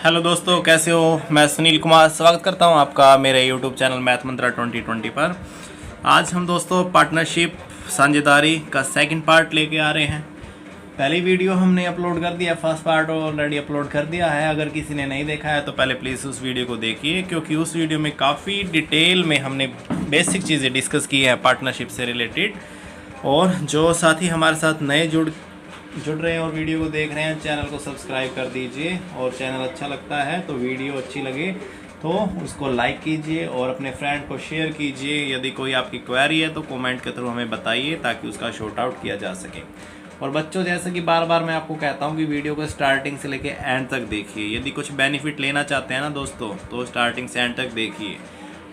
Hello दोस्तों, कैसे हो। मैं सुनील कुमार स्वागत करता हूं आपका मेरे यूट्यूब चैनल मैथ मंत्रा 2020 पर। आज हम दोस्तों पार्टनरशिप साझेदारी का सेकंड पार्ट लेके आ रहे हैं। पहली वीडियो हमने अपलोड कर दिया, फर्स्ट पार्ट ऑलरेडी अपलोड कर दिया है। अगर किसी ने नहीं देखा है तो पहले प्लीज़ उस वीडियो को देखिए, क्योंकि उस वीडियो में काफ़ी डिटेल में हमने बेसिक चीज़ें डिस्कस की हैं पार्टनरशिप से रिलेटेड। और जो साथी हमारे साथ नए जुड़ रहे हैं और वीडियो को देख रहे हैं, चैनल को सब्सक्राइब कर दीजिए। और चैनल अच्छा लगता है तो वीडियो अच्छी लगे तो उसको लाइक कीजिए और अपने फ्रेंड को शेयर कीजिए। यदि कोई आपकी क्वेरी है तो कमेंट के थ्रू हमें बताइए ताकि उसका शॉर्ट आउट किया जा सके। और बच्चों, जैसे कि बार बार मैं आपको कहता हूं कि वीडियो को स्टार्टिंग से लेके एंड तक देखिए। यदि कुछ बेनिफिट लेना चाहते हैं ना दोस्तों, तो स्टार्टिंग से एंड तक देखिए।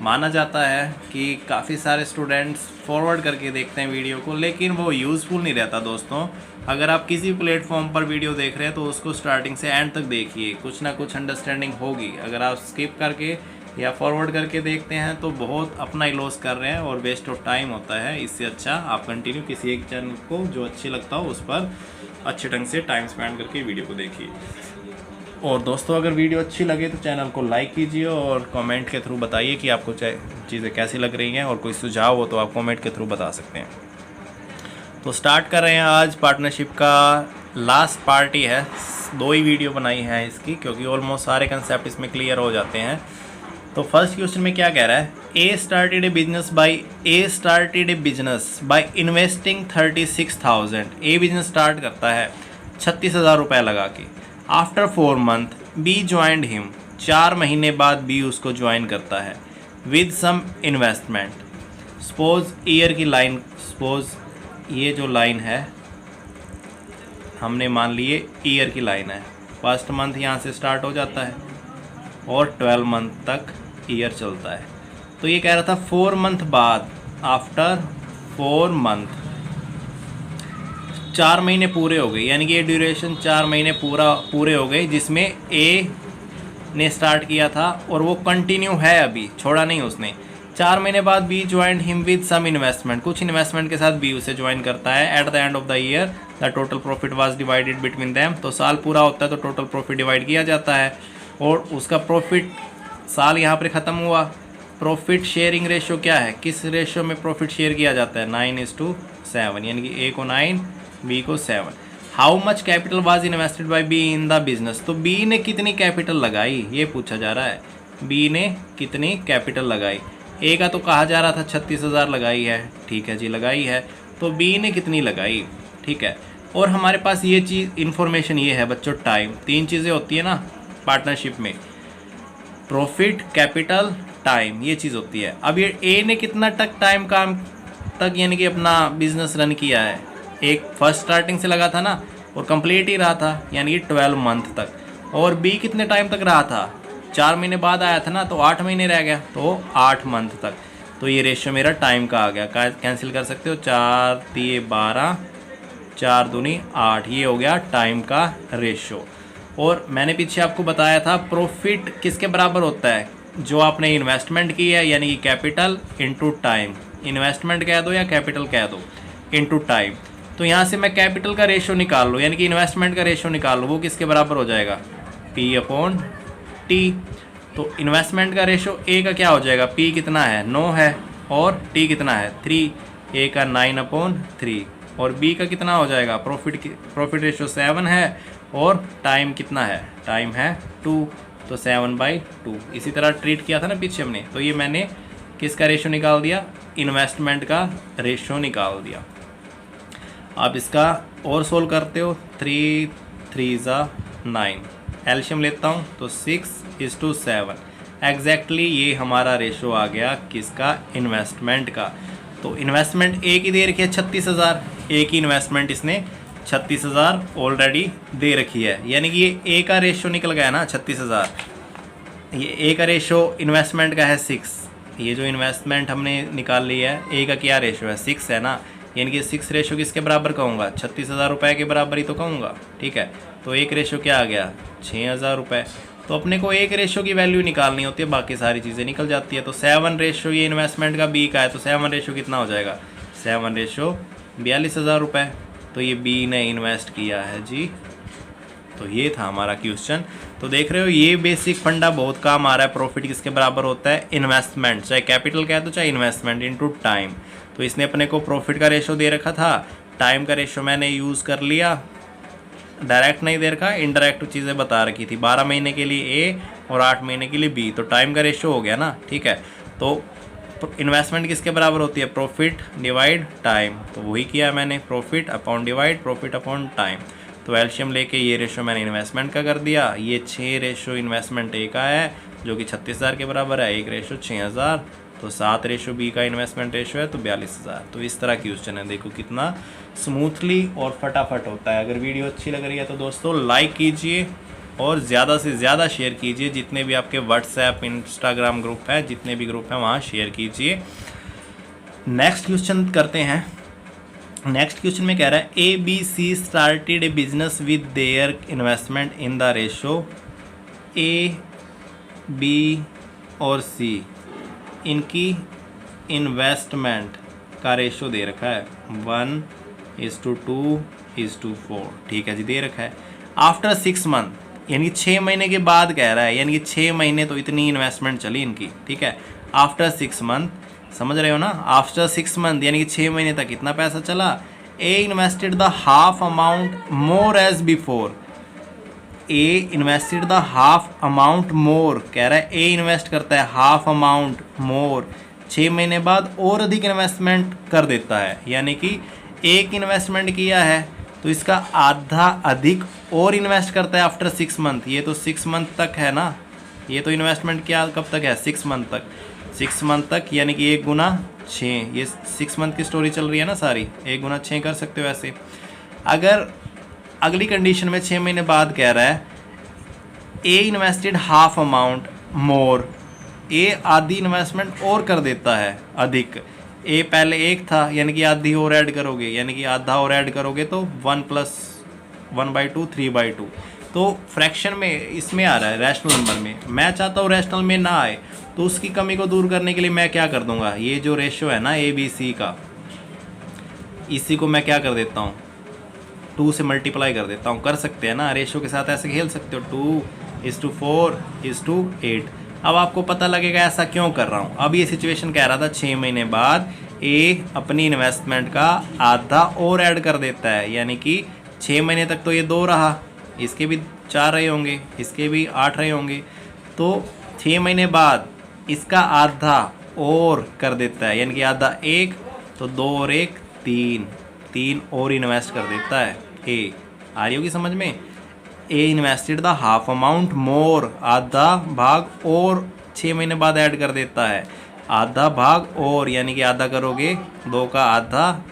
माना जाता है कि काफ़ी सारे स्टूडेंट्स फॉरवर्ड करके देखते हैं वीडियो को, लेकिन वो यूज़फुल नहीं रहता दोस्तों। अगर आप किसी प्लेटफॉर्म पर वीडियो देख रहे हैं तो उसको स्टार्टिंग से एंड तक देखिए, कुछ ना कुछ अंडरस्टैंडिंग होगी। अगर आप स्किप करके या फॉरवर्ड करके देखते हैं तो बहुत अपना ही लॉस कर रहे हैं और वेस्ट ऑफ टाइम होता है। इससे अच्छा आप कंटिन्यू किसी एक चैनल को जो अच्छी लगता हो उस पर अच्छे ढंग से टाइम स्पेंड करके वीडियो को देखिए। और दोस्तों, अगर वीडियो अच्छी लगे तो चैनल को लाइक कीजिए और कमेंट के थ्रू बताइए कि आपको चीज़ें कैसी लग रही हैं। और कोई सुझाव हो तो आप कमेंट के थ्रू बता सकते हैं। तो स्टार्ट कर रहे हैं। आज पार्टनरशिप का लास्ट पार्ट ही है, 2 ही वीडियो बनाई है इसकी, क्योंकि ऑलमोस्ट सारे कंसेप्ट इसमें क्लियर हो जाते हैं। तो फर्स्ट क्वेश्चन में क्या कह रहा है, A started a business by investing 36,000। A business start करता है 36,000 रुपये लगा के। After 4 month B joined him. 4 महीने बाद बी उसको ज्वाइन करता है with some investment. Suppose year की लाइन, सपोज ये जो लाइन है हमने मान लिए ईयर की लाइन है। फर्स्ट मंथ यहाँ से स्टार्ट हो जाता है और 12 मंथ तक ईयर चलता है। तो ये कह रहा था 4 मंथ बाद, आफ्टर 4 मंथ 4 महीने पूरे हो गए, यानी कि ये ड्यूरेशन 4 महीने पूरे हो गए, जिसमें ए ने स्टार्ट किया था और वो कंटिन्यू है, अभी छोड़ा नहीं उसने। 4 महीने बाद B joined him with some investment. कुछ इन्वेस्टमेंट के साथ बी उसे ज्वाइन करता है। At the end of the year the total profit was divided between them. तो साल पूरा होता है तो टोटल प्रॉफिट डिवाइड किया जाता है और उसका प्रॉफिट साल यहाँ पर ख़त्म हुआ। प्रॉफिट शेयरिंग रेशो क्या है, किस रेशो में प्रॉफिट शेयर किया जाता है, 9:7, यानी कि ए को 9 बी को 7। How much capital was invested bye be in the business. तो बी ने कितनी कैपिटल लगाई ये पूछा जा रहा है। बी ने कितनी कैपिटल लगाई। ए का तो कहा जा रहा था 36,000 लगाई है, ठीक है जी, लगाई है। तो बी ने कितनी लगाई, ठीक है। और हमारे पास ये चीज़ इन्फॉर्मेशन ये है बच्चों, टाइम। 3 चीज़ें होती है ना पार्टनरशिप में, प्रॉफिट, कैपिटल, टाइम, ये चीज़ होती है। अब ये ए ने कितना टाइम काम तक यानी कि अपना बिजनेस रन किया है। एक फर्स्ट स्टार्टिंग से लगा था ना और कंप्लीट ही रहा था, यानी कि 12 मंथ तक। और बी कितने टाइम तक रहा था, 4 महीने बाद आया था ना, तो 8 महीने रह गया, तो 8 मंथ तक। तो ये रेशियो मेरा टाइम का आ गया, कैंसिल कर सकते हो। 4 3 12, 4 दूनी 8, ये हो गया टाइम का रेशियो। और मैंने पीछे आपको बताया था प्रॉफिट किसके बराबर होता है, जो आपने इन्वेस्टमेंट की है, यानी कि कैपिटल इंटू टाइम। इन्वेस्टमेंट कह दो या कैपिटल कह दो, इंटू टाइम। तो यहाँ से मैं कैपिटल का रेशो निकाल लूँ, यानी कि इन्वेस्टमेंट का रेशो निकाल लूँ, वो किसके बराबर हो जाएगा, P/T। तो इन्वेस्टमेंट का रेशो ए का क्या हो जाएगा, P कितना है 9 है और T कितना है 3, ए का 9/3। और B का कितना हो जाएगा, प्रॉफिट रेशो 7 है और टाइम कितना है, टाइम है 2, तो 7/2। इसी तरह ट्रीट किया था ना पीछे हमने। तो ये मैंने किसका रेशो निकाल दिया, इन्वेस्टमेंट का रेशो निकाल दिया। आप इसका और सोल्व करते हो, 3 3 9, एल्शियम लेता हूँ तो 6:7। एग्जैक्टली ये हमारा रेशो आ गया किसका, इन्वेस्टमेंट का। तो इन्वेस्टमेंट ए की दे रखी है 36,000, ए की इन्वेस्टमेंट इसने 36,000 ऑलरेडी दे रखी है, यानी कि ये ए का रेशो निकल गया ना 36,000। ये ए का रेशो इन्वेस्टमेंट का है 6। ये जो इन्वेस्टमेंट हमने निकाल ली है, ए का क्या रेशो है 6 है ना, यानी कि 6 रेशो किसके बराबर कहूँगा, 36,000 रुपये के बराबर ही तो कहूँगा, ठीक है। तो एक रेशो क्या आ गया, 6,000 रुपये। तो अपने को एक रेशो की वैल्यू निकालनी होती है, बाकी सारी चीज़ें निकल जाती है। तो 7 रेशो ये इन्वेस्टमेंट का बी का है, तो 7 रेशो कितना हो जाएगा, 7 रेशो 42,000 रुपये। तो ये बी ने इन्वेस्ट किया है जी, तो ये था हमारा क्वेश्चन। तो देख रहे हो ये बेसिक फंडा बहुत काम आ रहा है। प्रॉफिट किसके बराबर होता है? इन्वेस्टमेंट, चाहे कैपिटल कह दो चाहे इन्वेस्टमेंट, इनटू टाइम। तो इसने अपने को प्रॉफिट का रेशो दे रखा था, टाइम का रेशो मैंने यूज़ कर लिया, डायरेक्ट नहीं दे रखा, इनडायरेक्ट चीज़ें बता रखी थी। 12 महीने के लिए ए और 8 महीने के लिए बी, तो टाइम का रेशो हो गया ना, ठीक है। तो इन्वेस्टमेंट किसके बराबर होती है? प्रॉफिट डिवाइड टाइम, तो वही किया मैंने, profit upon divide profit upon time. तो एलसीएम लेके ये रेशो मैंने इन्वेस्टमेंट का कर दिया। ये 6 रेशो इन्वेस्टमेंट ए का है जो कि 36,000 के बराबर है, 1 रेशो 6,000। तो 7 रेशो बी का इन्वेस्टमेंट रेशो है तो 42,000। तो इस तरह क्वेश्चन है, देखो कितना स्मूथली और फटाफट होता है। अगर वीडियो अच्छी लग रही है तो दोस्तों लाइक कीजिए और ज़्यादा से ज़्यादा शेयर कीजिए। जितने भी आपके व्हाट्सएप इंस्टाग्राम ग्रुप है, जितने भी ग्रुप हैं वहाँ शेयर कीजिए। नेक्स्ट क्वेश्चन करते हैं। नेक्स्ट क्वेश्चन में कह रहा है A B C started a business with their investment in the ratio A B और सी। इनकी इन्वेस्टमेंट का रेशो दे रखा है 1:2:4, ठीक है जी, दे रखा है। आफ्टर 6 मंथ, यानी कि 6 महीने के बाद कह रहा है, यानी कि 6 महीने तो इतनी इन्वेस्टमेंट चली इनकी, ठीक है। आफ्टर 6 मंथ, समझ रहे हो ना, आफ्टर 6 मंथ यानी कि 6 महीने तक कितना पैसा चला? A invested the half amount more as before. A invested the half amount more, कह रहा है ए इन्वेस्ट करता है हाफ अमाउंट मोर, 6 महीने बाद और अधिक इन्वेस्टमेंट कर देता है। यानी कि एक इन्वेस्टमेंट किया है तो इसका आधा अधिक और इन्वेस्ट करता है आफ्टर 6 मंथ। ये तो 6 मंथ तक है ना, ये तो इन्वेस्टमेंट क्या कब तक है? 6 मंथ तक। 6 मंथ तक यानी कि 1 गुना 6, ये 6 मंथ की स्टोरी चल रही है ना सारी, 1 गुना 6 कर सकते हो ऐसे। अगर अगली कंडीशन में 6 महीने बाद कह रहा है ए इन्वेस्टेड हाफ अमाउंट मोर, ए आधी इन्वेस्टमेंट और कर देता है अधिक। ए पहले 1 था यानी कि आधी और ऐड करोगे, यानी कि आधा और ऐड करोगे तो 1 + 1/2 3/2। तो फ्रैक्शन में इसमें आ रहा है रैशनल नंबर में। मैं चाहता हूँ रैशनल में ना आए, तो उसकी कमी को दूर करने के लिए मैं क्या कर दूंगा, ये जो रेशो है ना ए बी सी का, इसी को मैं क्या कर देता हूँ 2 से मल्टीप्लाई कर देता हूँ। कर सकते हैं ना, रेशो के साथ ऐसे खेल सकते हो, 2:4:8। अब आपको पता लगेगा ऐसा क्यों कर रहा हूँ। अब ये सिचुएशन कह रहा था 6 महीने बाद ए अपनी इन्वेस्टमेंट का आधा और ऐड कर देता है, यानी कि 6 महीने तक तो ये 2 रहा, इसके भी 4 रहे होंगे, इसके भी 8 रहे होंगे। तो 6 महीने बाद इसका आधा और कर देता है, यानी कि आधा 1, तो 2 और 1 3 और इन्वेस्ट कर देता है। ए आ रही होगी समझ में। ए इन्वेस्टेड द हाफ अमाउंट मोर, आधा भाग और 6 महीने बाद ऐड कर देता है, आधा भाग और, यानी कि आधा करोगे 2 का आधा,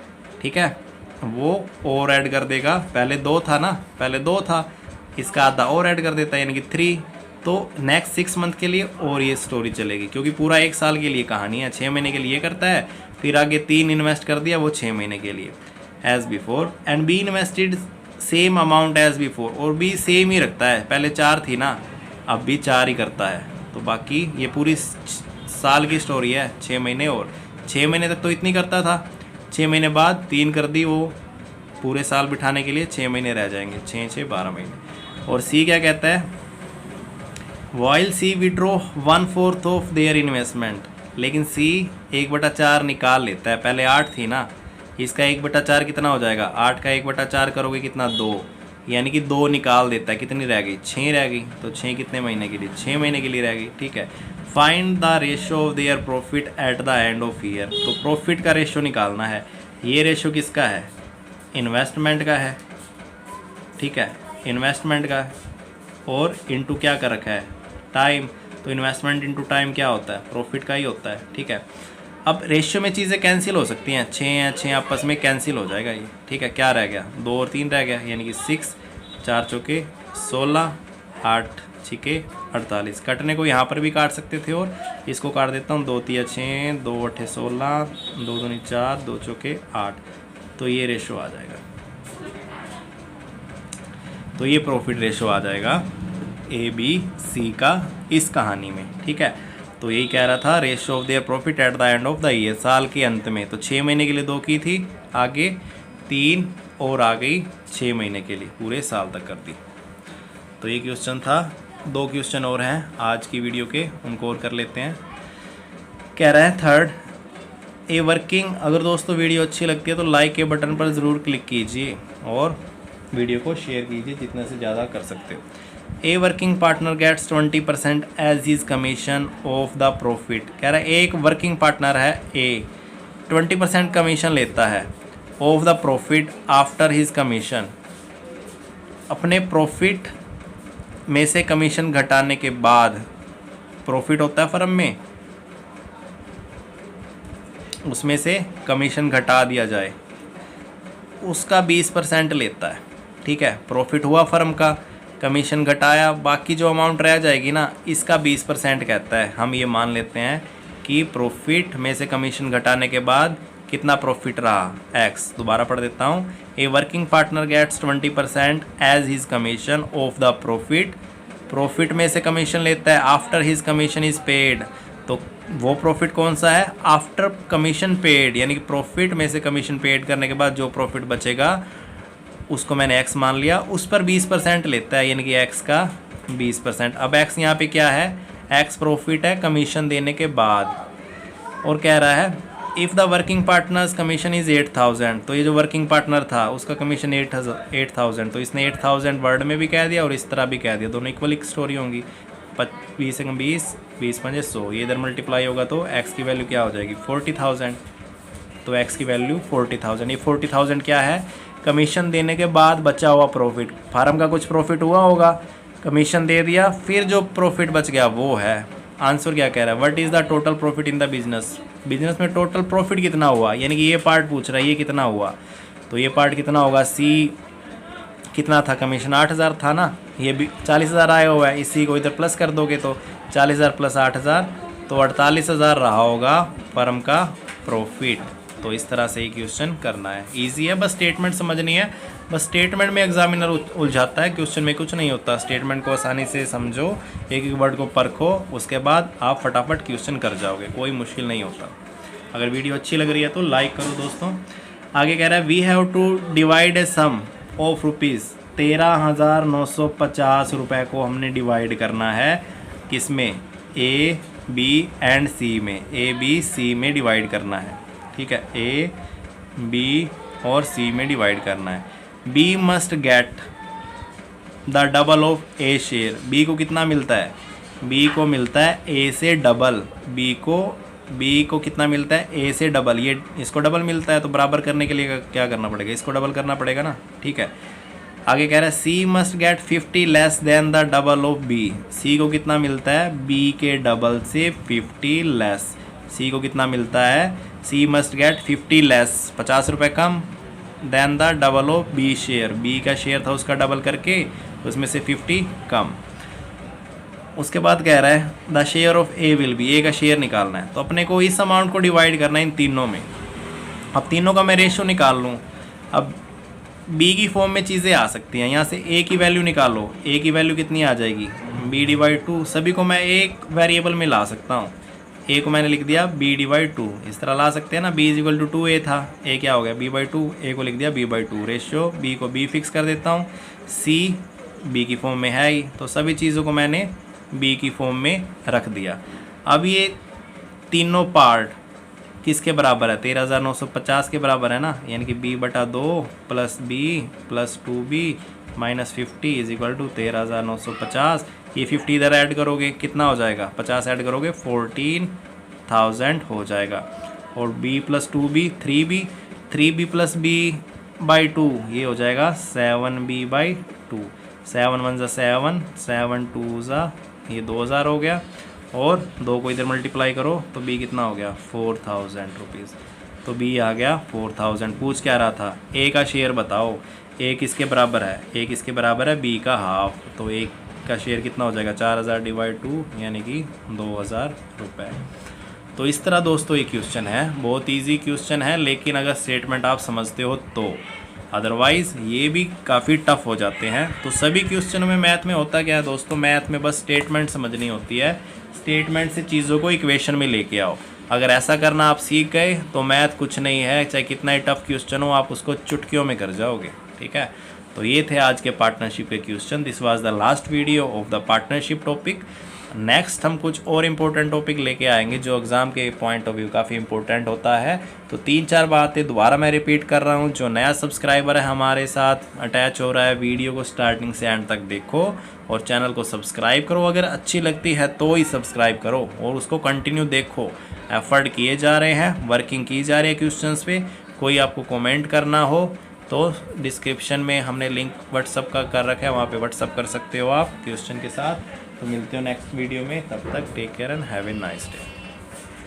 ठीक है, वो और ऐड कर देगा। पहले 2 था ना, पहले 2 था, इसका आधा और ऐड कर देता है यानी कि 3। तो नेक्स्ट 6 मंथ के लिए और ये स्टोरी चलेगी, क्योंकि पूरा 1 साल के लिए कहानी है। 6 महीने के लिए करता है, फिर आगे 3 इन्वेस्ट कर दिया वो 6 महीने के लिए as before. And B invested same amount as before, और बी सेम ही रखता है, पहले 4 थी ना, अब भी 4 ही करता है। तो बाकी ये पूरी साल की स्टोरी है, 6 महीने और 6 महीने तक तो इतनी करता था, 6 महीने बाद 3 कर दी, वो पूरे साल बिठाने के लिए 6 महीने रह जाएंगे, 6 12 महीने। और सी क्या कहता है, while C withdrew 1/4 of their investment, लेकिन सी 1/4 निकाल लेता है। पहले 8 थी ना, इसका 1/4 कितना हो जाएगा, 8 का 1/4 करोगे कितना 2, यानी कि 2 निकाल देता है। कितनी रह गई, 6 रह गई। तो 6 कितने महीने के लिए, 6 महीने के लिए रह गई, ठीक है। Find the ratio of their profit eight the end of year, तो प्रॉफिट का रेशो निकालना है। ये रेशो किसका है, इन्वेस्टमेंट का है, ठीक है, इन्वेस्टमेंट का है, और इनटू क्या कर रखा है, टाइम। तो इन्वेस्टमेंट इनटू टाइम क्या होता है, प्रॉफिट का ही होता है, ठीक है। अब रेशियो में चीज़ें कैंसिल हो सकती हैं, 6 हैं, 6 आपस में कैंसिल हो जाएगा ये, ठीक है। क्या रह गया, 2 और 3 रह गया, यानी कि 6, 4 चौके 16, 8 छिके 48। कटने को यहाँ पर भी काट सकते थे, और इसको काट देता हूँ, 2 3 6, 2 8 16, 2 2 4, 2 चौके 8। तो ये रेशो आ जाएगा, तो ये प्रॉफिट रेशो आ जाएगा ए बी सी का इस कहानी में, ठीक है। तो यही कह रहा था, ratio of their profit eight the end of the year, साल के अंत में। तो 6 महीने के लिए 2 की थी, आगे 3 और आ गई 6 महीने के लिए, पूरे साल तक कर दी। तो ये क्वेश्चन था। 2 क्वेश्चन और हैं आज की वीडियो के, उनको और कर लेते हैं। कह रहा है थर्ड, ए वर्किंग, अगर दोस्तों वीडियो अच्छी लगती है तो लाइक के बटन पर ज़रूर क्लिक कीजिए और वीडियो को शेयर कीजिए जितने से ज़्यादा कर सकते हो। A working partner gets 20% as his commission of the profit. कह रहा है एक वर्किंग पार्टनर है ए, 20% कमीशन लेता है of the profit after his commission, अपने प्रॉफिट में से कमीशन घटाने के बाद, प्रॉफिट होता है फर्म में, उसमें से कमीशन घटा दिया जाए, उसका 20% लेता है। ठीक है, प्रॉफिट हुआ फर्म का, कमीशन घटाया, बाकी जो अमाउंट रह जाएगी ना, इसका 20% कहता है। हम ये मान लेते हैं कि प्रॉफिट में से कमीशन घटाने के बाद कितना प्रॉफिट रहा, एक्स। दोबारा पढ़ देता हूँ, a working partner gets 20% as his commission of the profit, profit में से कमीशन लेता है after his commission is paid. तो वो प्रॉफिट कौन सा है, आफ्टर कमीशन पेड, यानी कि प्रॉफिट में से कमीशन पेड करने के बाद जो प्रॉफिट बचेगा उसको मैंने एक्स मान लिया, उस पर 20% लेता है, यानी कि एक्स का 20%। अब एक्स यहाँ पे क्या है, एक्स प्रॉफिट है कमीशन देने के बाद। और कह रहा है if the working partners commission is 8000, तो ये जो वर्किंग पार्टनर था उसका कमीशन 8000, तो इसने 8000 वर्ड में भी कह दिया और इस तरह भी कह दिया, दोनों इक्वल स्टोरी होंगी। 20 20 20 5 100, ये इधर मल्टीप्लाई होगा तो एक्स की वैल्यू क्या हो जाएगी 40,000, तो एक्स की वैल्यू 40,000। ये 40,000 क्या है, कमीशन देने के बाद बचा हुआ प्रॉफिट। फार्म का कुछ प्रॉफिट हुआ होगा, कमीशन दे दिया, फिर जो प्रॉफिट बच गया वो है। आंसर क्या कह रहा है, what is the total profit in the business, business में टोटल प्रॉफिट कितना हुआ, यानी कि ये पार्ट पूछ रहा है ये कितना हुआ, तो ये पार्ट कितना होगा, सी कितना था, कमीशन 8,000 था ना, ये भी 40,000 आया हुआ है, इसी को इधर प्लस कर दोगे तो 40,000 प्लस 8,000 तो 48,000 रहा होगा फर्म का प्रॉफिट। तो इस तरह से ये क्वेश्चन करना है, इजी है, बस स्टेटमेंट समझनी है। बस स्टेटमेंट में एग्जामिनर उलझाता है, क्वेश्चन में कुछ नहीं होता। स्टेटमेंट को आसानी से समझो, एक एक वर्ड को परखो, उसके बाद आप फटाफट क्वेश्चन कर जाओगे, कोई मुश्किल नहीं होता। अगर वीडियो अच्छी लग रही है तो लाइक करो दोस्तों। आगे कह रहा है we have to divide a sum of rupees, 13,950 रुपये को हमने डिवाइड करना है, किसमें, ए बी एंड सी में, ए बी सी में डिवाइड करना है। ठीक है, ए बी और सी में डिवाइड करना है। B must get the double of a share, B को कितना मिलता है, बी को मिलता है ए से डबल, बी को कितना मिलता है, ए से डबल, ये इसको डबल मिलता है, तो बराबर करने के लिए क्या करना पड़ेगा, इसको डबल करना पड़ेगा ना। ठीक है, आगे कह रहा है C must get 50 less than the double of B, C को कितना मिलता है, बी के डबल से 50 लेस, सी को कितना मिलता है, सी मस्ट गेट 50 लेस, 50 रुपये कम, than the double of B share, B का शेयर था उसका डबल करके उसमें से 50 कम। उसके बाद कह रहा है the share of A will be, A का शेयर निकालना है, तो अपने को इस अमाउंट को डिवाइड करना है इन तीनों में। अब तीनों का मैं रेशियो निकाल लूँ, अब बी की फॉर्म में चीज़ें आ सकती हैं, यहाँ से ए की वैल्यू निकालो, ए की वैल्यू कितनी आ जाएगी, बी डिवाइड 2, सभी को मैं एक वेरिएबल में ला सकता हूँ। ए को मैंने लिख दिया बी डिवाइड 2, इस तरह ला सकते हैं ना, B is equal to 2a था, ए क्या हो गया b/2, ए को लिख दिया b/2, रेशियो बी को b फिक्स कर देता हूँ, सी बी की फॉर्म में है ही, तो सभी चीज़ों को मैंने बी की फॉर्म में रख दिया। अब ये तीनों पार्ट किसके बराबर है, 13,950 के बराबर है ना, यानी कि b/2 plus b plus 2b minus 50 is equal to 13,950। ये 50 इधर ऐड करोगे कितना हो जाएगा, 50 ऐड करोगे 14,000 हो जाएगा। और b plus 2b 3b plus b/2 ये हो जाएगा 7b/2, 7 1 7, 7 2 ये 2,000 हो गया, और 2 को इधर मल्टीप्लाई करो तो b कितना हो गया 4,000 रुपीज़, तो b आ गया 4,000। पूछ क्या रहा था, a का शेयर बताओ, a किसके बराबर है, a किसके बराबर है, b का हाफ, तो a का शेयर कितना हो जाएगा 4,000 डिवाइड 2 यानी कि 2,000 रुपये। तो इस तरह दोस्तों ये क्वेश्चन है, बहुत इजी क्वेश्चन है, लेकिन अगर स्टेटमेंट आप समझते हो तो, अदरवाइज़ ये भी काफ़ी टफ हो जाते हैं। तो सभी क्वेश्चनों में मैथ में होता क्या है दोस्तों, मैथ में बस स्टेटमेंट समझनी होती है, स्टेटमेंट से चीज़ों को इक्वेशन में लेके आओ। अगर ऐसा करना आप सीख गए तो मैथ कुछ नहीं है, चाहे कितना ही टफ क्वेश्चन हो आप उसको चुटकियों में कर जाओगे। ठीक है, तो ये थे आज के पार्टनरशिप के question. This was the last video of the partnership topic. Next हम कुछ और इम्पोर्टेंट टॉपिक लेके आएंगे जो एग्ज़ाम के पॉइंट ऑफ व्यू काफ़ी इंपॉर्टेंट होता है। तो 3-4 बातें दोबारा मैं रिपीट कर रहा हूँ। जो नया सब्सक्राइबर है हमारे साथ अटैच हो रहा है, वीडियो को स्टार्टिंग से एंड तक देखो और चैनल को सब्सक्राइब करो। अगर अच्छी लगती है तो ही सब्सक्राइब करो और उसको कंटिन्यू देखो। एफर्ट किए जा रहे हैं, वर्किंग की जा रही है क्वेश्चंस पे। कोई आपको कमेंट करना हो तो डिस्क्रिप्शन में हमने लिंक व्हाट्सअप का कर रखा है, वहाँ पे व्हाट्सअप कर सकते हो आप क्वेश्चन के साथ। तो मिलते हो नेक्स्ट वीडियो में, तब तक take care and have a nice day.